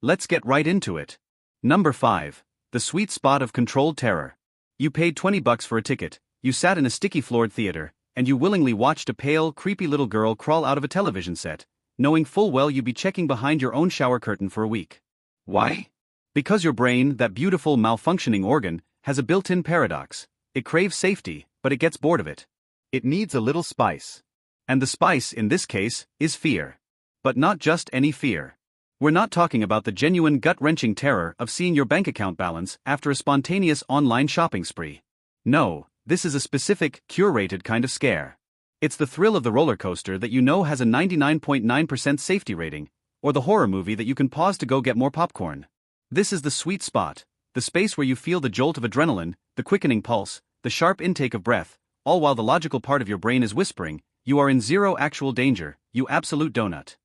Let's get right into it. Number 5. The sweet spot of controlled terror. You paid $20 for a ticket, you sat in a sticky floored theater, and you willingly watched a pale, creepy little girl crawl out of a television set, knowing full well you'd be checking behind your own shower curtain for a week. Why? Because your brain, that beautiful malfunctioning organ, has a built-in paradox. It craves safety, but it gets bored of it. It needs a little spice. And the spice, in this case, is fear. But not just any fear. We're not talking about the genuine gut-wrenching terror of seeing your bank account balance after a spontaneous online shopping spree. No, this is a specific, curated kind of scare. It's the thrill of the roller coaster that you know has a 99.9% safety rating, or the horror movie that you can pause to go get more popcorn. This is the sweet spot, the space where you feel the jolt of adrenaline, the quickening pulse, the sharp intake of breath, all while the logical part of your brain is whispering, you are in zero actual danger, you absolute donut.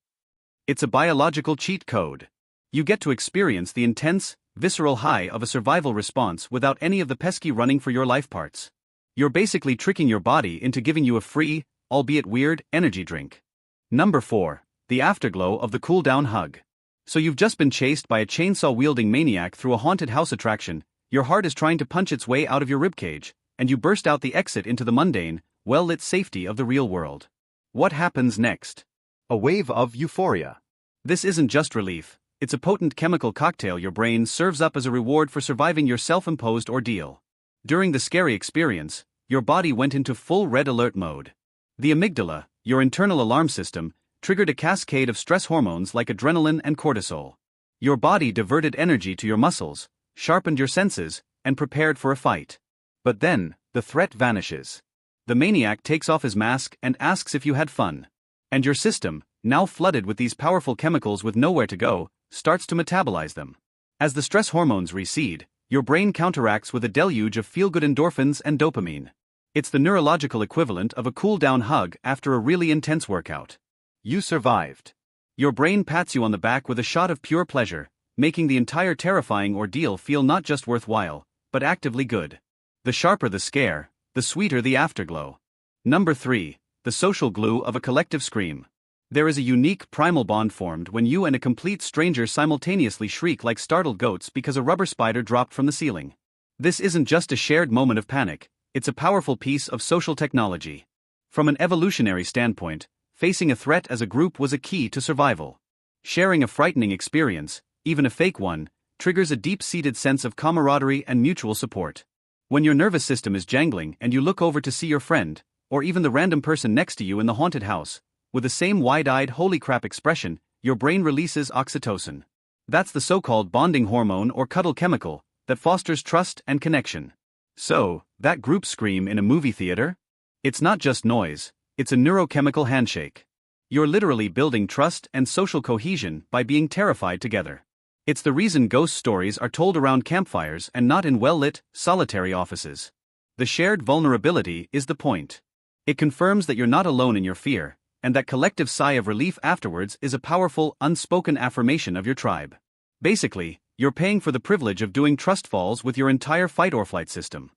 It's a biological cheat code. You get to experience the intense, visceral high of a survival response without any of the pesky running for your life parts. You're basically tricking your body into giving you a free, albeit weird, energy drink. Number 4. The afterglow of the cool-down hug. So you've just been chased by a chainsaw-wielding maniac through a haunted house attraction, your heart is trying to punch its way out of your ribcage, and you burst out the exit into the mundane, well-lit safety of the real world. What happens next? A wave of euphoria. This isn't just relief, it's a potent chemical cocktail your brain serves up as a reward for surviving your self-imposed ordeal. During the scary experience, your body went into full red alert mode. The amygdala, your internal alarm system, triggered a cascade of stress hormones like adrenaline and cortisol. Your body diverted energy to your muscles, sharpened your senses, and prepared for a fight. But then, the threat vanishes. The maniac takes off his mask and asks if you had fun. And your system, now flooded with these powerful chemicals with nowhere to go, starts to metabolize them. As the stress hormones recede, your brain counteracts with a deluge of feel-good endorphins and dopamine. It's the neurological equivalent of a cool-down hug after a really intense workout. You survived. Your brain pats you on the back with a shot of pure pleasure, making the entire terrifying ordeal feel not just worthwhile, but actively good. The sharper the scare, the sweeter the afterglow. Number 3. The social glue of a collective scream. There is a unique primal bond formed when you and a complete stranger simultaneously shriek like startled goats because a rubber spider dropped from the ceiling. This isn't just a shared moment of panic, it's a powerful piece of social technology. From an evolutionary standpoint, facing a threat as a group was a key to survival. Sharing a frightening experience, even a fake one, triggers a deep-seated sense of camaraderie and mutual support. When your nervous system is jangling and you look over to see your friend, or even the random person next to you in the haunted house, with the same wide-eyed holy crap expression, your brain releases oxytocin. That's the so-called bonding hormone or cuddle chemical that fosters trust and connection. So, that group scream in a movie theater? It's not just noise, it's a neurochemical handshake. You're literally building trust and social cohesion by being terrified together. It's the reason ghost stories are told around campfires and not in well-lit, solitary offices. The shared vulnerability is the point. It confirms that you're not alone in your fear, and that collective sigh of relief afterwards is a powerful, unspoken affirmation of your tribe. Basically, you're paying for the privilege of doing trust falls with your entire fight-or-flight system.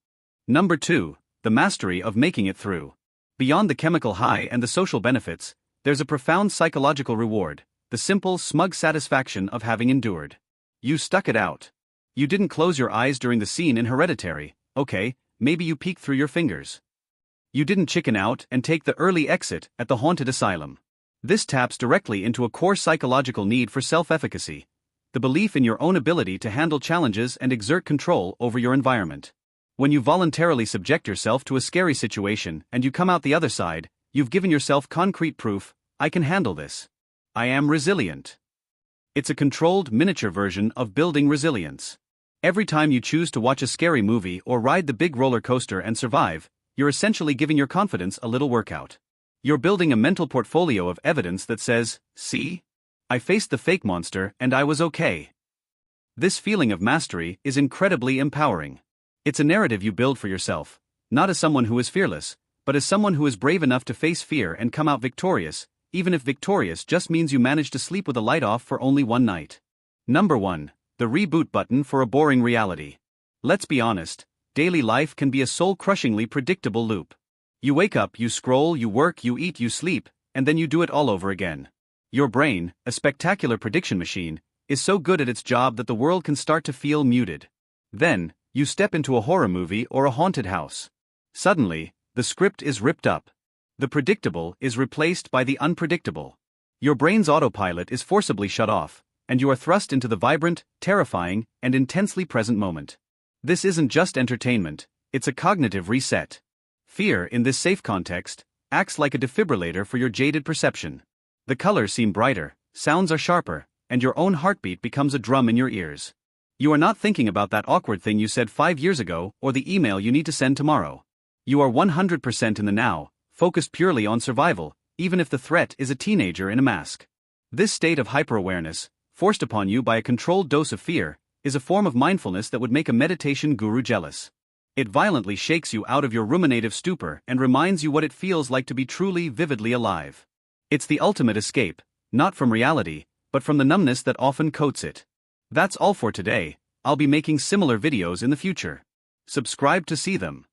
Number 2. The mastery of making it through. Beyond the chemical high and the social benefits, there's a profound psychological reward, the simple, smug satisfaction of having endured. You stuck it out. You didn't close your eyes during the scene in Hereditary, okay, maybe you peeked through your fingers. You didn't chicken out and take the early exit at the haunted asylum. This taps directly into a core psychological need for self-efficacy, the belief in your own ability to handle challenges and exert control over your environment. When you voluntarily subject yourself to a scary situation and you come out the other side, you've given yourself concrete proof, I can handle this. I am resilient. It's a controlled miniature version of building resilience. Every time you choose to watch a scary movie or ride the big roller coaster and survive, you're essentially giving your confidence a little workout. You're building a mental portfolio of evidence that says, see? I faced the fake monster and I was okay. This feeling of mastery is incredibly empowering. It's a narrative you build for yourself, not as someone who is fearless, but as someone who is brave enough to face fear and come out victorious, even if victorious just means you manage to sleep with a light off for only one night. Number 1. The reboot button for a boring reality. Let's be honest, daily life can be a soul-crushingly predictable loop. You wake up, you scroll, you work, you eat, you sleep, and then you do it all over again. Your brain, a spectacular prediction machine, is so good at its job that the world can start to feel muted. Then, you step into a horror movie or a haunted house. Suddenly, the script is ripped up. The predictable is replaced by the unpredictable. Your brain's autopilot is forcibly shut off, and you are thrust into the vibrant, terrifying, and intensely present moment. This isn't just entertainment, it's a cognitive reset. Fear, in this safe context, acts like a defibrillator for your jaded perception. The colors seem brighter, sounds are sharper, and your own heartbeat becomes a drum in your ears. You are not thinking about that awkward thing you said 5 years ago or the email you need to send tomorrow. You are 100% in the now, focused purely on survival, even if the threat is a teenager in a mask. This state of hyper-awareness, forced upon you by a controlled dose of fear, is a form of mindfulness that would make a meditation guru jealous. It violently shakes you out of your ruminative stupor and reminds you what it feels like to be truly, vividly alive. It's the ultimate escape, not from reality, but from the numbness that often coats it. That's all for today. I'll be making similar videos in the future. Subscribe to see them.